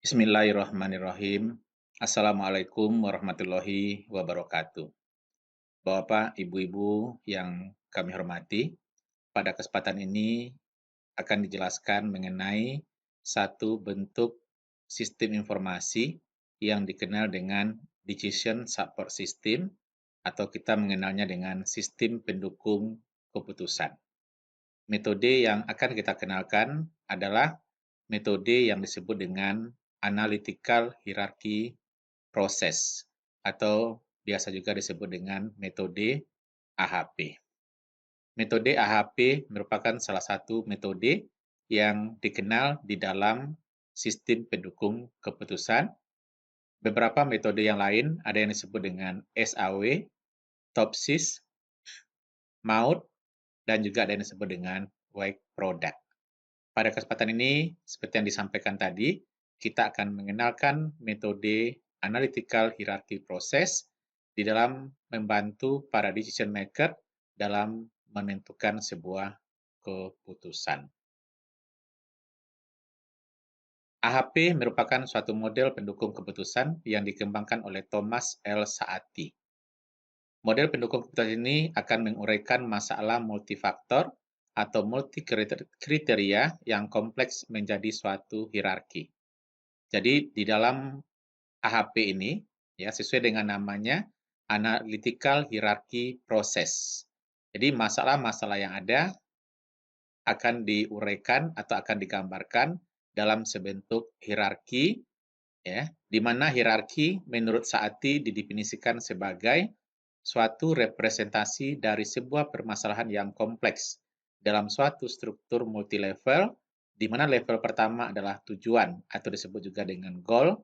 Bismillahirrahmanirrahim. Assalamualaikum warahmatullahi wabarakatuh. Bapak, Ibu-ibu yang kami hormati, pada kesempatan ini akan dijelaskan mengenai satu bentuk sistem informasi yang dikenal dengan Decision Support System atau kita mengenalnya dengan sistem pendukung keputusan. Metode yang akan kita kenalkan adalah metode yang disebut dengan Analytical Hierarchy Process atau biasa juga disebut dengan metode AHP. Metode AHP merupakan salah satu metode yang dikenal di dalam sistem pendukung keputusan. Beberapa metode yang lain ada yang disebut dengan SAW, TOPSIS, MAUT, dan juga ada yang disebut dengan Wake Product. Pada kesempatan ini, seperti yang disampaikan tadi, kita akan mengenalkan metode Analytical Hierarchy Process di dalam membantu para decision maker dalam menentukan sebuah keputusan. AHP merupakan suatu model pendukung keputusan yang dikembangkan oleh Thomas L. Saati. Model pendukung keputusan ini akan menguraikan masalah multifaktor atau multi-kriteria yang kompleks menjadi suatu hierarki. Jadi di dalam AHP ini, ya sesuai dengan namanya, Analytical Hierarchy Process. Jadi masalah-masalah yang ada akan diuraikan atau akan digambarkan dalam sebentuk hierarki, ya, di mana hierarki menurut Saati didefinisikan sebagai suatu representasi dari sebuah permasalahan yang kompleks dalam suatu struktur multilevel, di mana level pertama adalah tujuan atau disebut juga dengan goal,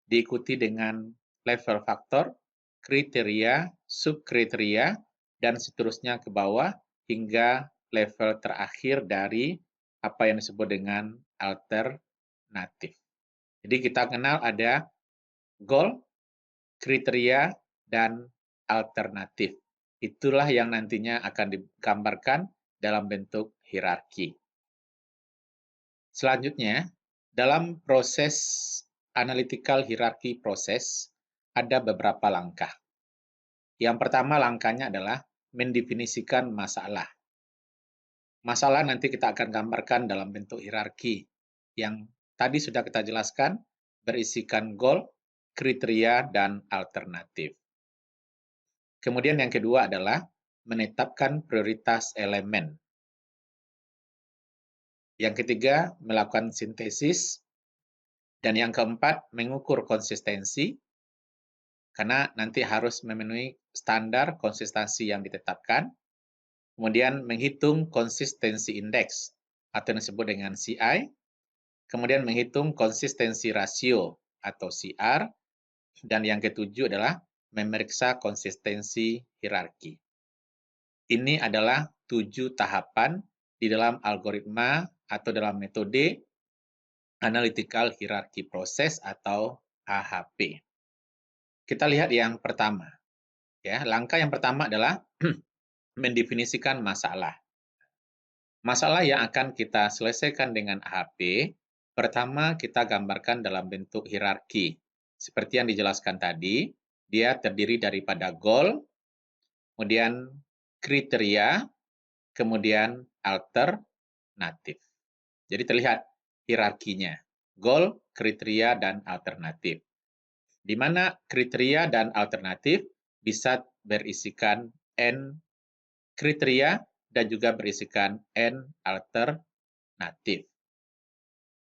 diikuti dengan level faktor, kriteria, subkriteria, dan seterusnya ke bawah hingga level terakhir dari apa yang disebut dengan alternatif. Jadi kita kenal ada goal, kriteria, dan alternatif. Itulah yang nantinya akan digambarkan dalam bentuk hierarki. Selanjutnya, dalam proses analytical hierarchy process, ada beberapa langkah. Yang pertama langkahnya adalah mendefinisikan masalah. Masalah nanti kita akan gambarkan dalam bentuk hierarki yang tadi sudah kita jelaskan, berisikan goal, kriteria, dan alternatif. Kemudian yang kedua adalah menetapkan prioritas elemen. Yang ketiga, melakukan sintesis. Dan yang keempat, mengukur konsistensi, karena nanti harus memenuhi standar konsistensi yang ditetapkan. Kemudian menghitung konsistensi indeks, atau yang disebut dengan CI. Kemudian menghitung konsistensi rasio, atau CR. Dan yang ketujuh adalah memeriksa konsistensi hierarki. Ini adalah 7 tahapan di dalam algoritma atau dalam metode Analytical Hierarchy Process atau AHP. Kita lihat yang pertama. Ya, langkah yang pertama adalah mendefinisikan masalah. Masalah yang akan kita selesaikan dengan AHP, pertama kita gambarkan dalam bentuk hierarki. Seperti yang dijelaskan tadi, dia terdiri daripada goal, kemudian kriteria, kemudian alternatif. Jadi terlihat hierarkinya, goal, kriteria, dan alternatif. Di mana kriteria dan alternatif bisa berisikan N kriteria dan juga berisikan N alternatif.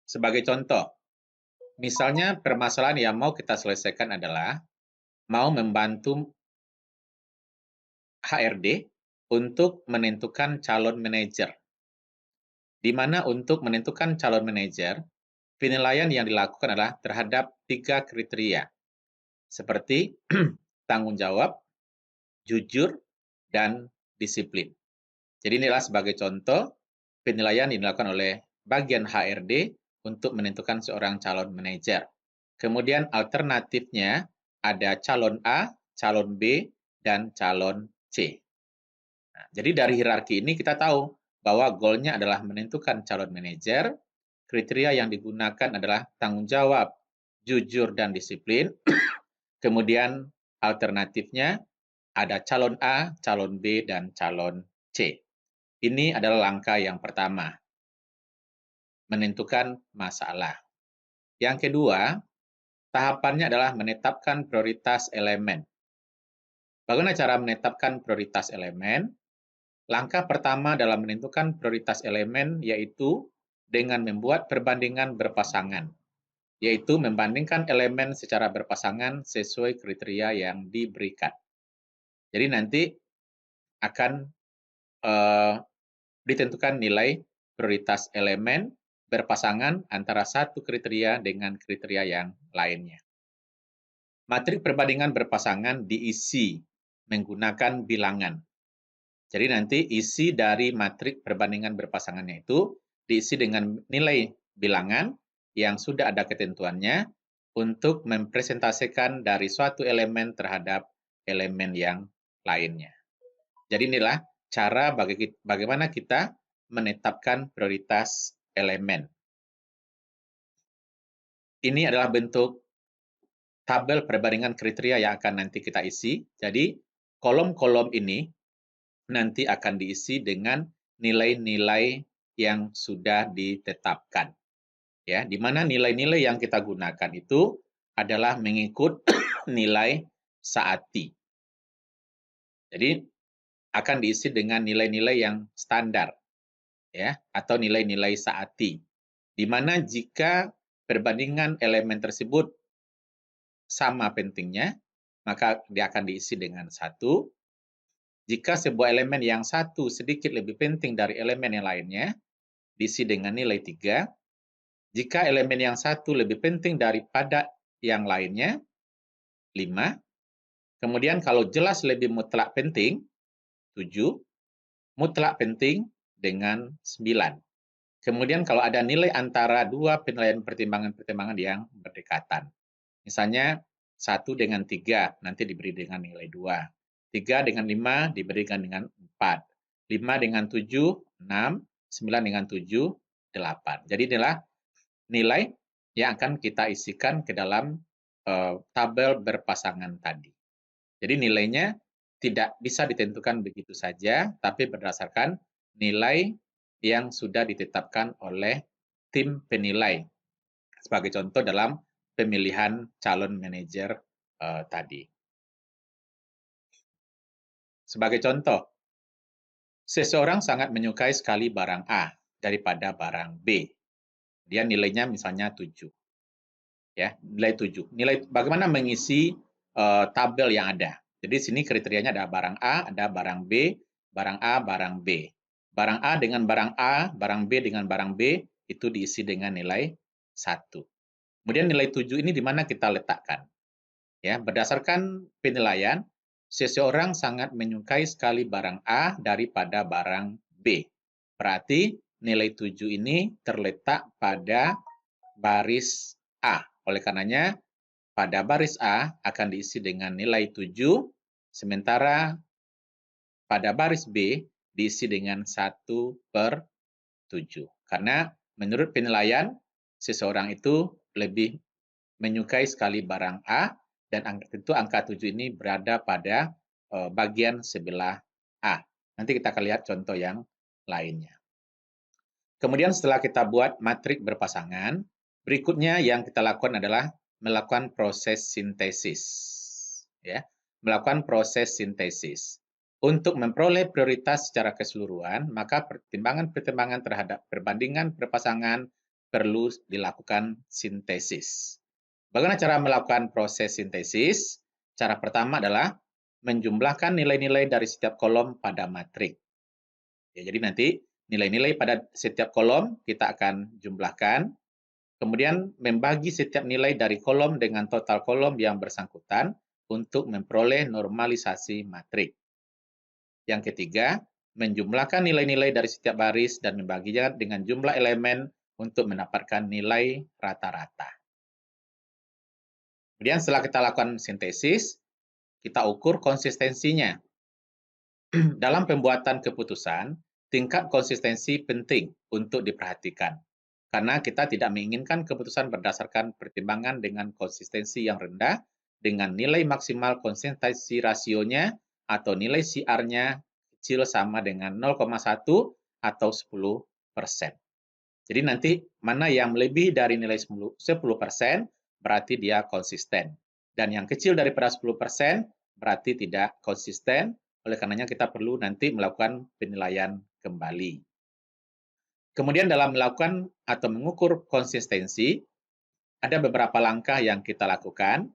Sebagai contoh, misalnya permasalahan yang mau kita selesaikan adalah mau membantu HRD untuk menentukan calon manajer. Di mana untuk menentukan calon manajer, penilaian yang dilakukan adalah terhadap 3 kriteria, seperti tanggung jawab, jujur, dan disiplin. Jadi inilah sebagai contoh penilaian yang dilakukan oleh bagian HRD untuk menentukan seorang calon manajer. Kemudian alternatifnya ada calon A, calon B, dan calon C. Nah, jadi dari hierarki ini kita tahu bahwa goalnya adalah menentukan calon manajer, kriteria yang digunakan adalah tanggung jawab jujur dan disiplin. Kemudian alternatifnya ada calon A, calon B, dan calon C. Ini adalah langkah yang pertama, menentukan masalah. Yang kedua, tahapannya adalah menetapkan prioritas elemen. Bagaimana cara menetapkan prioritas elemen? Langkah pertama dalam menentukan prioritas elemen yaitu dengan membuat perbandingan berpasangan, yaitu membandingkan elemen secara berpasangan sesuai kriteria yang diberikan. Jadi nanti akan ditentukan nilai prioritas elemen berpasangan antara satu kriteria dengan kriteria yang lainnya. Matrik perbandingan berpasangan diisi menggunakan bilangan. Jadi nanti isi dari matrik perbandingan berpasangannya itu diisi dengan nilai bilangan yang sudah ada ketentuannya untuk mempresentasikan dari suatu elemen terhadap elemen yang lainnya. Jadi inilah cara bagaimana kita menetapkan prioritas elemen. Ini adalah bentuk tabel perbandingan kriteria yang akan nanti kita isi. Jadi kolom-kolom ini nanti akan diisi dengan nilai-nilai yang sudah ditetapkan. Ya, di mana nilai-nilai yang kita gunakan itu adalah mengikut nilai SAATI. Jadi akan diisi dengan nilai-nilai yang standar, ya, atau nilai-nilai SAATI. Di mana jika perbandingan elemen tersebut sama pentingnya, maka dia akan diisi dengan 1. Jika sebuah elemen yang satu sedikit lebih penting dari elemen yang lainnya, diisi dengan nilai 3. Jika elemen yang satu lebih penting daripada yang lainnya, 5. Kemudian kalau jelas lebih mutlak penting, 7. Mutlak penting dengan 9. Kemudian kalau ada nilai antara dua penilaian pertimbangan-pertimbangan yang berdekatan. Misalnya 1 dengan 3 nanti diberi dengan nilai 2. 3 dengan 5 diberikan dengan 4. 5 dengan 7, 6. 9 dengan 7, 8. Jadi inilah nilai yang akan kita isikan ke dalam tabel berpasangan tadi. Jadi nilainya tidak bisa ditentukan begitu saja, tapi berdasarkan nilai yang sudah ditetapkan oleh tim penilai. Sebagai contoh dalam pemilihan calon manajer tadi. Sebagai contoh, seseorang sangat menyukai sekali barang A daripada barang B. Dia nilainya misalnya 7. Ya, nilai 7. Bagaimana mengisi tabel yang ada. Jadi sini kriterianya ada barang A, ada barang B, barang A, barang B. Barang A dengan barang A, barang B dengan barang B, itu diisi dengan nilai 1. Kemudian nilai 7 ini di mana kita letakkan? Ya, berdasarkan penilaian, seseorang sangat menyukai sekali barang A daripada barang B. Berarti nilai 7 ini terletak pada baris A. Oleh karenanya, pada baris A akan diisi dengan nilai 7, sementara pada baris B diisi dengan 1/7. Karena menurut penilaian, seseorang itu lebih menyukai sekali barang A, dan tentu angka 7 ini berada pada bagian sebelah A. Nanti kita akan lihat contoh yang lainnya. Kemudian setelah kita buat matrik berpasangan, berikutnya yang kita lakukan adalah melakukan proses sintesis. Ya, melakukan proses sintesis. Untuk memperoleh prioritas secara keseluruhan, maka pertimbangan-pertimbangan terhadap perbandingan berpasangan perlu dilakukan sintesis. Bagaimana cara melakukan proses sintesis? Cara pertama adalah menjumlahkan nilai-nilai dari setiap kolom pada matrik. Ya, jadi nanti nilai-nilai pada setiap kolom kita akan jumlahkan, kemudian membagi setiap nilai dari kolom dengan total kolom yang bersangkutan untuk memperoleh normalisasi matrik. Yang ketiga, menjumlahkan nilai-nilai dari setiap baris dan membaginya dengan jumlah elemen untuk mendapatkan nilai rata-rata. Kemudian setelah kita lakukan sintesis, kita ukur konsistensinya. Dalam pembuatan keputusan, tingkat konsistensi penting untuk diperhatikan. karena kita tidak menginginkan keputusan berdasarkan pertimbangan dengan konsistensi yang rendah, dengan nilai maksimal konsistensi rasionya atau nilai CR-nya kecil sama dengan 0,1 atau 10%. Jadi nanti mana yang melebihi dari nilai 10% berarti dia konsisten. Dan yang kecil daripada 10% berarti tidak konsisten. Oleh karenanya kita perlu nanti melakukan penilaian kembali. Kemudian dalam melakukan atau mengukur konsistensi, ada beberapa langkah yang kita lakukan.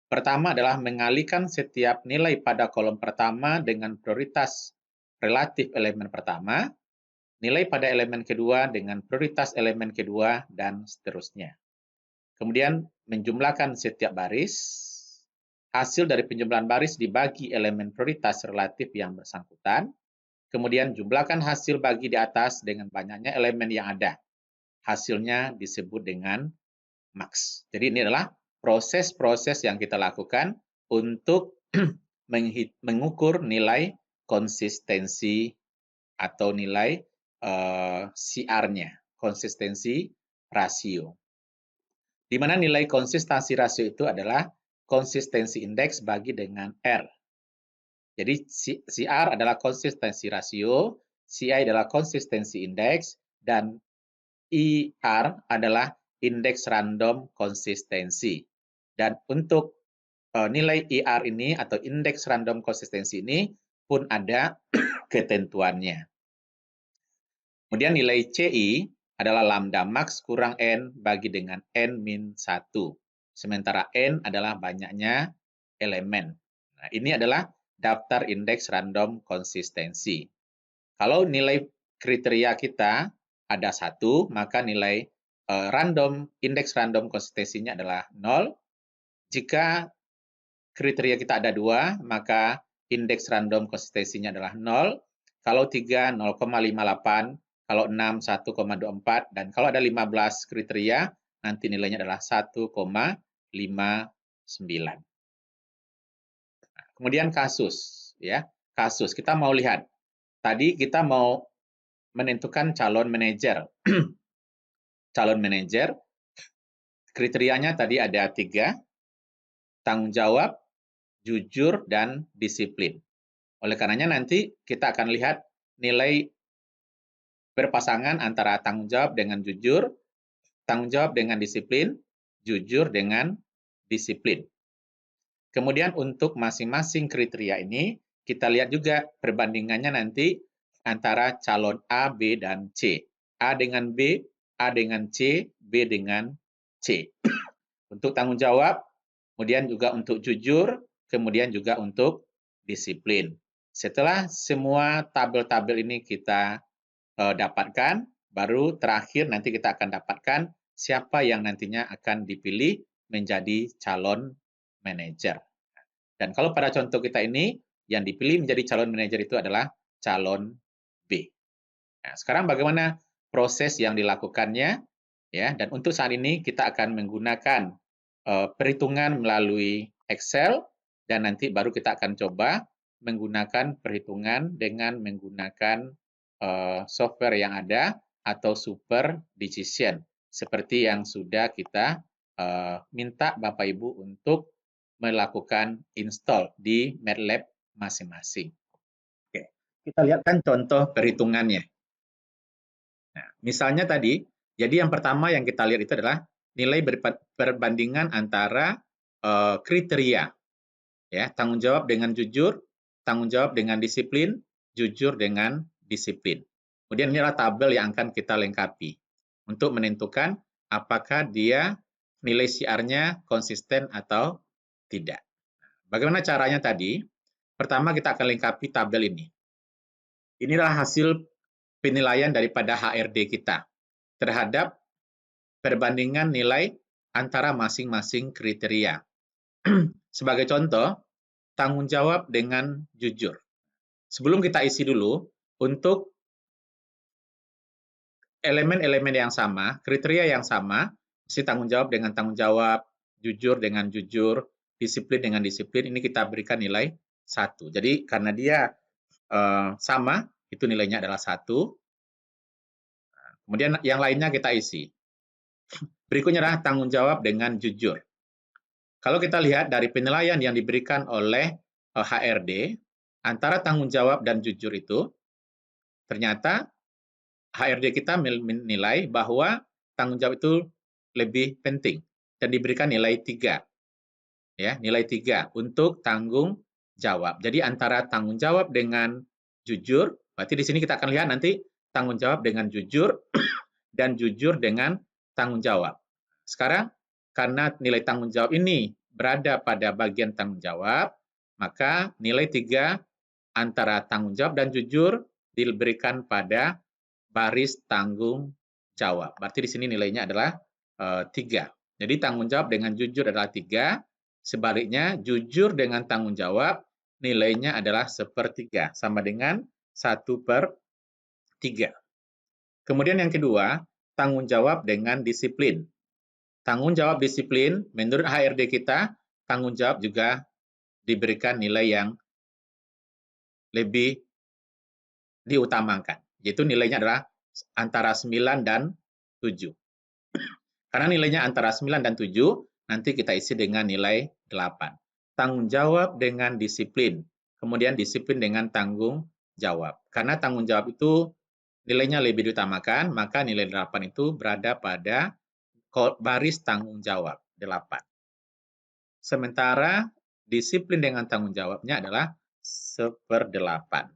Pertama adalah mengalihkan setiap nilai pada kolom pertama dengan prioritas relatif elemen pertama, nilai pada elemen kedua dengan prioritas elemen kedua, dan seterusnya. Kemudian menjumlahkan setiap baris, hasil dari penjumlahan baris dibagi elemen prioritas relatif yang bersangkutan, kemudian jumlahkan hasil bagi di atas dengan banyaknya elemen yang ada. Hasilnya disebut dengan max. Jadi ini adalah proses-proses yang kita lakukan untuk mengukur nilai konsistensi atau nilai CR-nya, konsistensi rasio. Di mana nilai konsistensi rasio itu adalah konsistensi indeks bagi dengan R. Jadi CR adalah konsistensi rasio, CI adalah konsistensi indeks, dan IR adalah indeks random konsistensi. Dan untuk nilai IR ini atau indeks random konsistensi ini pun ada ketentuannya. Kemudian nilai CI adalah lambda max kurang N bagi dengan N min 1. Sementara N adalah banyaknya elemen. Nah, ini adalah daftar indeks random konsistensi. Kalau nilai kriteria kita ada 1, maka nilai indeks random konsistensinya adalah 0. Jika kriteria kita ada 2, maka indeks random konsistensinya adalah 0. Kalau 3, 0,58. Kalau 6, 1,24. Dan kalau ada 15 kriteria, nanti nilainya adalah 1,59. Kemudian kasus. Ya, kasus. Kita mau lihat. Tadi kita mau menentukan calon manajer. Calon manajer, kriterianya tadi ada 3, tanggung jawab, jujur, dan disiplin. Oleh karenanya nanti kita akan lihat nilai berpasangan antara tanggung jawab dengan jujur, tanggung jawab dengan disiplin, jujur dengan disiplin. Kemudian untuk masing-masing kriteria ini, kita lihat juga perbandingannya nanti antara calon A, B, dan C. A dengan B, A dengan C, B dengan C. Untuk tanggung jawab, kemudian juga untuk jujur, kemudian juga untuk disiplin. Setelah semua tabel-tabel ini kita dapatkan, baru terakhir nanti kita akan dapatkan siapa yang nantinya akan dipilih menjadi calon manajer. Dan kalau pada contoh kita ini, yang dipilih menjadi calon manajer itu adalah calon B. Nah, sekarang bagaimana proses yang dilakukannya? Ya, dan untuk saat ini kita akan menggunakan perhitungan melalui Excel, dan nanti baru kita akan coba menggunakan perhitungan dengan menggunakan software yang ada atau super decision seperti yang sudah kita minta Bapak Ibu untuk melakukan install di MATLAB masing-masing. Oke, kita lihatkan contoh perhitungannya. Nah, misalnya tadi, jadi yang pertama yang kita lihat itu adalah nilai perbandingan antara kriteria, ya, tanggung jawab dengan jujur, tanggung jawab dengan disiplin, jujur dengan disiplin. Kemudian inilah tabel yang akan kita lengkapi untuk menentukan apakah dia nilai CR-nya konsisten atau tidak. Bagaimana caranya tadi? Pertama kita akan lengkapi tabel ini. Inilah hasil penilaian daripada HRD kita terhadap perbandingan nilai antara masing-masing kriteria. Sebagai contoh, tanggung jawab dengan jujur. Sebelum kita isi dulu, untuk elemen-elemen yang sama, kriteria yang sama, mesti tanggung jawab dengan tanggung jawab, jujur dengan jujur, disiplin dengan disiplin, ini kita berikan nilai 1. Jadi karena dia sama, itu nilainya adalah 1. Kemudian yang lainnya kita isi. Berikutnya adalah tanggung jawab dengan jujur. Kalau kita lihat dari penilaian yang diberikan oleh HRD, antara tanggung jawab dan jujur itu, ternyata HRD kita menilai bahwa tanggung jawab itu lebih penting dan diberikan nilai 3. Ya, nilai 3 untuk tanggung jawab. Jadi antara tanggung jawab dengan jujur, berarti di sini kita akan lihat nanti tanggung jawab dengan jujur dan jujur dengan tanggung jawab. Sekarang, karena nilai tanggung jawab ini berada pada bagian tanggung jawab, maka nilai 3 antara tanggung jawab dan jujur diberikan pada baris tanggung jawab. Berarti di sini nilainya adalah 3. Jadi tanggung jawab dengan jujur adalah 3, sebaliknya jujur dengan tanggung jawab nilainya adalah 1/3, sama dengan 1/3. Kemudian yang kedua, tanggung jawab dengan disiplin. Tanggung jawab disiplin, menurut HRD kita, tanggung jawab juga diberikan nilai yang lebih diutamakan, yaitu nilainya adalah antara 9 dan 7. Karena nilainya antara 9 dan 7, nanti kita isi dengan nilai 8. Tanggung jawab dengan disiplin, kemudian disiplin dengan tanggung jawab. Karena tanggung jawab itu nilainya lebih diutamakan, maka nilai 8 itu berada pada baris tanggung jawab 8. Sementara disiplin dengan tanggung jawabnya adalah 1/8.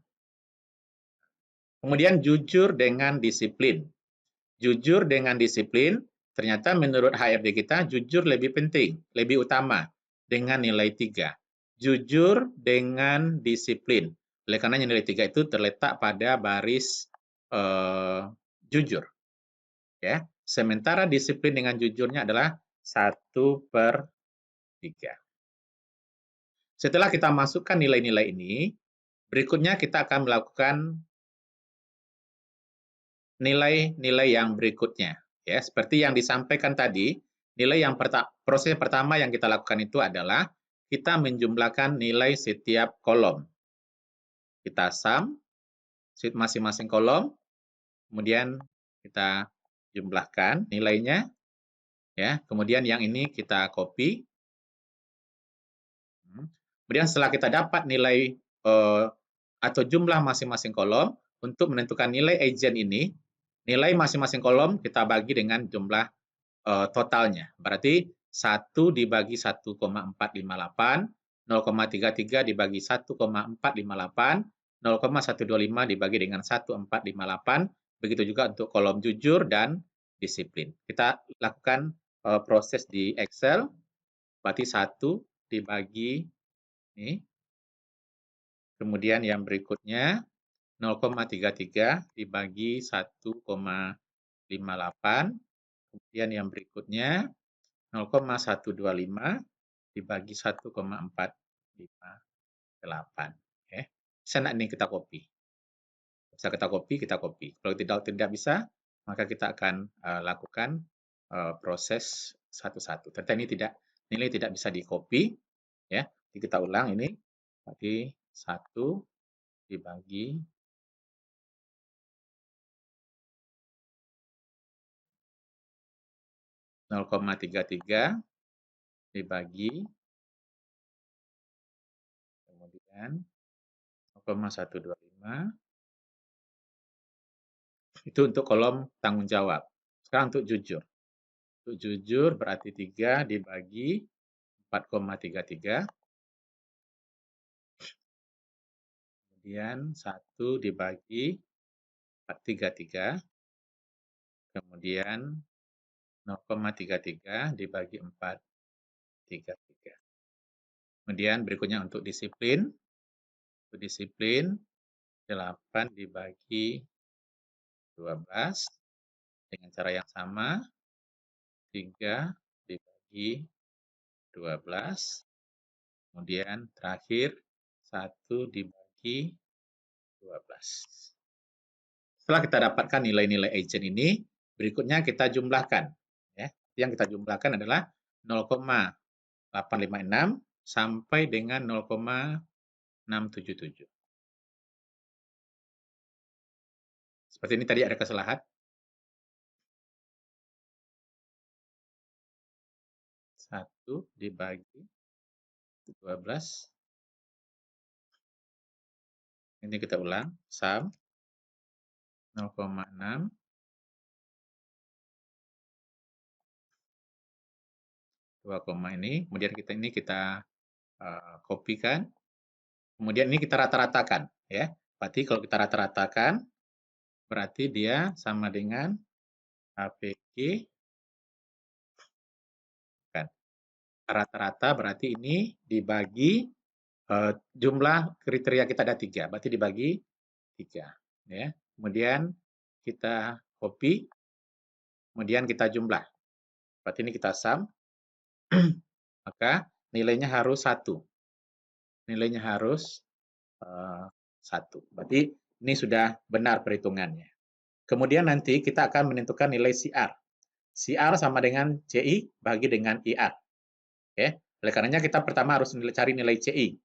Kemudian jujur dengan disiplin. Jujur dengan disiplin, ternyata menurut HRD kita jujur lebih penting, lebih utama dengan nilai 3. Jujur dengan disiplin. Oleh karena nilai 3 itu terletak pada baris jujur. Ya. Sementara disiplin dengan jujurnya adalah 1/3. Setelah kita masukkan nilai-nilai ini, berikutnya kita akan melakukan nilai-nilai yang berikutnya. Ya, seperti yang disampaikan tadi, proses pertama yang kita lakukan itu adalah kita menjumlahkan nilai setiap kolom. Kita sum masing-masing kolom, kemudian kita jumlahkan nilainya, ya. Kemudian yang ini kita copy. Kemudian setelah kita dapat nilai atau jumlah masing-masing kolom, untuk menentukan nilai agent ini, nilai masing-masing kolom kita bagi dengan jumlah totalnya. Berarti 1 dibagi 1,458, 0,33 dibagi 1,458, 0,125 dibagi dengan 1,458, begitu juga untuk kolom jujur dan disiplin. Kita lakukan proses di Excel, berarti 1 dibagi ini, kemudian yang berikutnya 0,33 dibagi 1,58, kemudian yang berikutnya 0,125 dibagi 1,458. Bisa nggak ini kita copy? Bisa kita copy, kita copy. Kalau tidak bisa, maka kita akan lakukan proses satu-satu. Ternyata ini nilai tidak bisa di copy, ya. Jadi kita ulang ini. Berarti 1 dibagi 0,33 dibagi, kemudian 0,125, itu untuk kolom tanggung jawab. Sekarang untuk jujur. Untuk jujur berarti 3 dibagi 4,33, kemudian 1 dibagi 433, kemudian 0,33 dibagi 433. Kemudian berikutnya untuk disiplin. Untuk disiplin 8 dibagi 12 dengan cara yang sama, 3 dibagi 12, kemudian terakhir 1 dibagi 12. Setelah kita dapatkan nilai-nilai agent ini, berikutnya kita jumlahkan. Ya. Yang kita jumlahkan adalah 0,856 sampai dengan 0,677. Seperti ini tadi ada kesalahan. 1 dibagi 12. Ini kita ulang, sum 0,6 2, ini, kemudian kita kopikan, kemudian ini kita rata-ratakan, ya. Berarti kalau kita rata-ratakan, berarti dia sama dengan APG, kan. Rata-rata berarti ini dibagi jumlah kriteria kita ada 3, berarti dibagi 3, ya. Kemudian kita copy, kemudian kita jumlah. Berarti ini kita sum, maka nilainya harus 1. Nilainya harus 1. Berarti ini sudah benar perhitungannya. Kemudian nanti kita akan menentukan nilai CR. CR sama dengan CI bagi dengan IR. Oke. Oleh karenanya kita pertama harus cari nilai CI.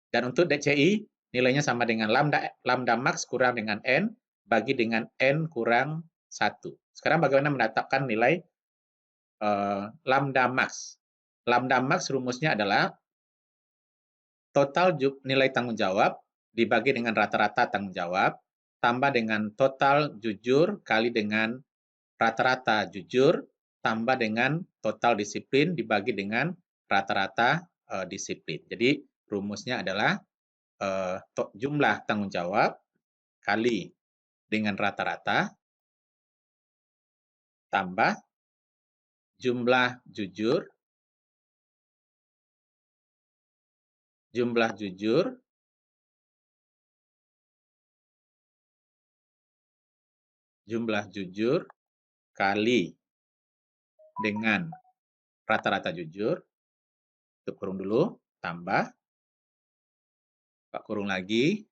Dan untuk DCI nilainya sama dengan lambda max kurang dengan N bagi dengan N kurang 1. Sekarang bagaimana menetapkan nilai lambda max? Lambda max rumusnya adalah total nilai tanggung jawab dibagi dengan rata-rata tanggung jawab tambah dengan total jujur kali dengan rata-rata jujur tambah dengan total disiplin dibagi dengan rata-rata disiplin. Jadi rumusnya adalah jumlah tanggung jawab kali dengan rata-rata tambah jumlah jujur kali dengan rata-rata jujur, tutup kurung dulu, tambah, buka kurung lagi,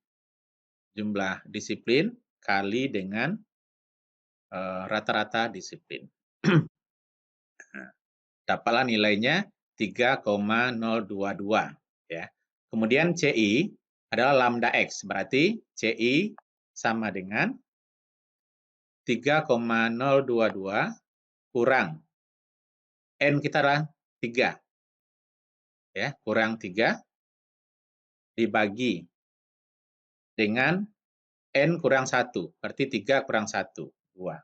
jumlah disiplin kali dengan rata-rata disiplin. Dapatlah nilainya 3,022. Ya. Kemudian CI adalah lambda X, berarti CI sama dengan 3,022 kurang N kita adalah 3. Ya, kurang 3 dibagi dengan N kurang 1, berarti 3 kurang 1, 2.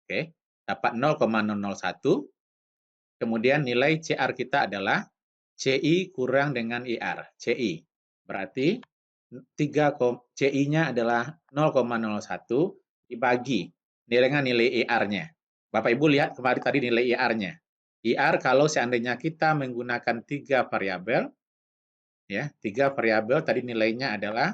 Oke, dapat 0,001. Kemudian nilai CR kita adalah CI kurang dengan IR. CI berarti 3 CI-nya adalah 0,01 dibagi dengan nilai IR-nya. Bapak Ibu lihat kemarin tadi nilai IR-nya. IR kalau seandainya kita menggunakan 3 variabel, ya 3 variabel tadi nilainya adalah,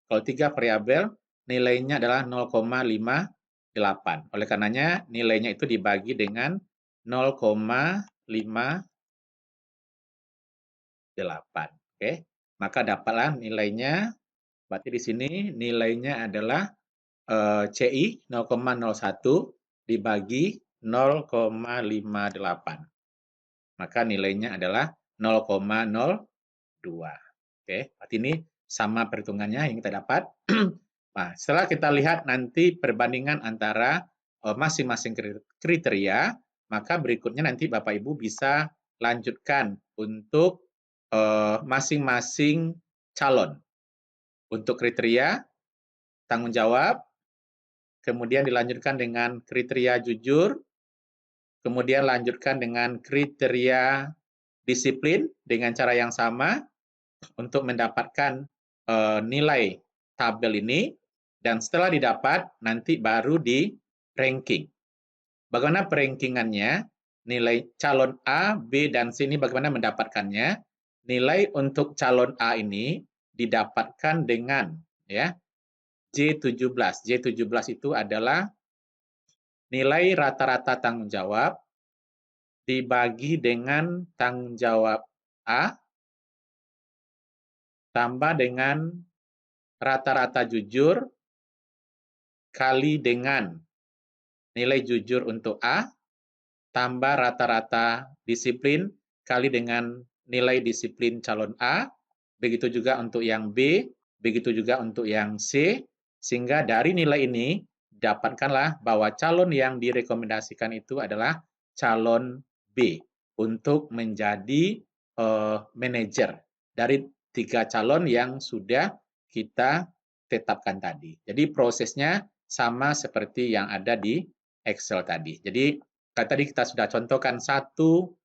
kalau 3 variabel nilainya adalah 0,58. Oleh karenanya nilainya itu dibagi dengan 0,58. Oke, maka dapatlah nilainya. Berarti di sini nilainya adalah CI 0,01 dibagi 0,58. Maka nilainya adalah 0,02. Oke, berarti ini sama perhitungannya yang kita dapat. Nah, setelah kita lihat nanti perbandingan antara masing-masing kriteria, maka berikutnya nanti Bapak Ibu bisa lanjutkan untuk masing-masing calon. Untuk kriteria, tanggung jawab, kemudian dilanjutkan dengan kriteria jujur, kemudian lanjutkan dengan kriteria disiplin dengan cara yang sama untuk mendapatkan nilai tabel ini, dan setelah didapat nanti baru di ranking. Bagaimana perankingannya? Nilai calon A, B, dan C ini bagaimana mendapatkannya? Nilai untuk calon A ini didapatkan dengan ya J17. J17 itu adalah nilai rata-rata tanggung jawab dibagi dengan tanggung jawab A tambah dengan rata-rata jujur kali dengan nilai jujur untuk A tambah rata-rata disiplin kali dengan nilai disiplin calon A, begitu juga untuk yang B, begitu juga untuk yang C, sehingga dari nilai ini dapatkanlah bahwa calon yang direkomendasikan itu adalah calon B untuk menjadi manajer dari 3 calon yang sudah kita tetapkan tadi. Jadi prosesnya sama seperti yang ada di Excel tadi. Jadi tadi kita sudah contohkan satu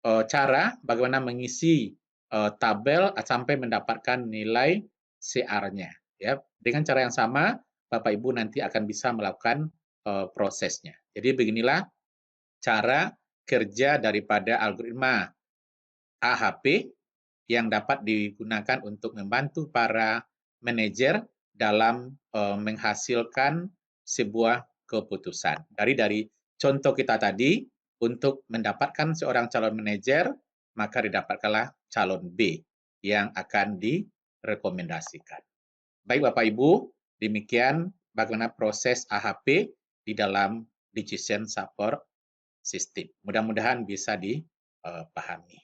cara bagaimana mengisi tabel sampai mendapatkan nilai CR-nya. Ya, dengan cara yang sama, Bapak Ibu nanti akan bisa melakukan prosesnya. Jadi beginilah cara kerja daripada algoritma AHP yang dapat digunakan untuk membantu para manajer dalam menghasilkan sebuah keputusan. Dari contoh kita tadi, untuk mendapatkan seorang calon manajer, maka didapatkanlah calon B yang akan direkomendasikan. Baik Bapak Ibu, demikian bagaimana proses AHP di dalam Decision Support System. Mudah-mudahan bisa dipahami.